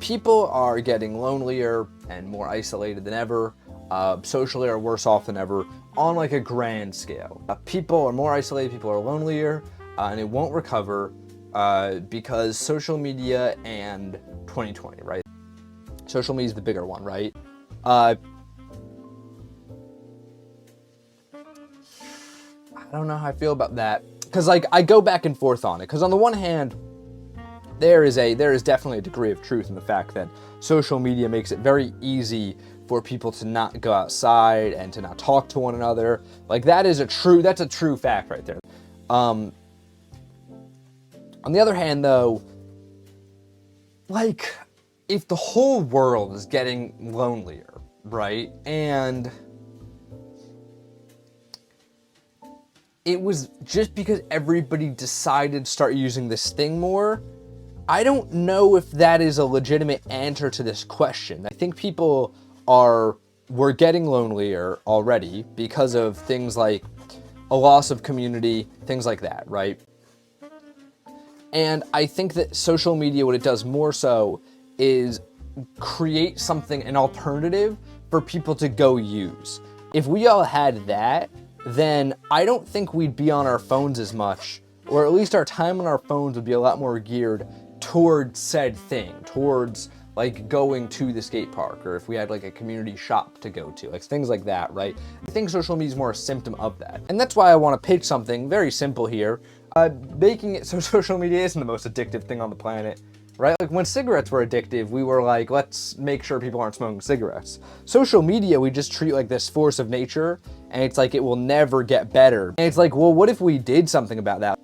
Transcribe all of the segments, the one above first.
People are getting lonelier and more isolated than ever, socially are worse off than ever on like a grand scale. People are more isolated, people are lonelier, and it won't recover because social media and 2020, right? Social media is the bigger one, right? I don't know how I feel about that, because like I go back and forth on it, because on the one hand, there is definitely a degree of truth in the fact that social media makes it very easy for people to not go outside and to not talk to one another. Like that's a true fact right there. On the other hand though, like if the whole world is getting lonelier, right? And it was just because everybody decided to start using this thing more, I don't know if that is a legitimate answer to this question. I think people were getting lonelier already because of things like a loss of community, things like that, right? And I think that social media, what it does more so is create something, an alternative for people to go use. If we all had that, then I don't think we'd be on our phones as much, or at least our time on our phones would be a lot more geared towards said thing, towards like going to the skate park, or if we had like a community shop to go to, like things like that, right? I think social media is more a symptom of that. And that's why I want to pitch something very simple here, making it so social media isn't the most addictive thing on the planet, right? Like when cigarettes were addictive, we were like, let's make sure people aren't smoking cigarettes. Social media, we just treat like this force of nature, and it's like it will never get better. And it's like, well, what if we did something about that?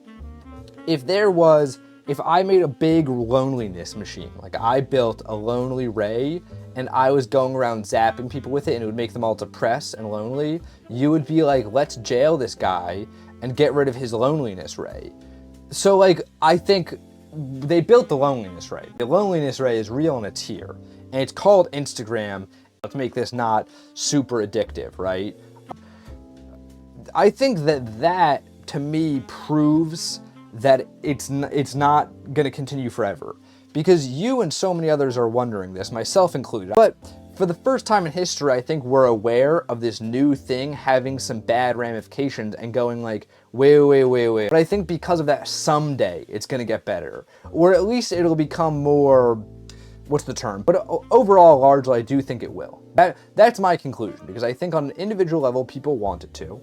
If I made a big loneliness machine, like I built a lonely ray and I was going around zapping people with it and it would make them all depressed and lonely, you would be like, let's jail this guy and get rid of his loneliness ray. So like, I think they built the loneliness ray. The loneliness ray is real and it's here. And it's called Instagram. Let's make this not super addictive, right? I think that to me proves that it's not going to continue forever, because you and so many others are wondering this, myself included. But for the first time in history, I think we're aware of this new thing having some bad ramifications and going like, wait. But I think because of that, someday it's going to get better, or at least it'll become more, what's the term? But overall, largely, I do think it will. That's my conclusion, because I think on an individual level, people want it to.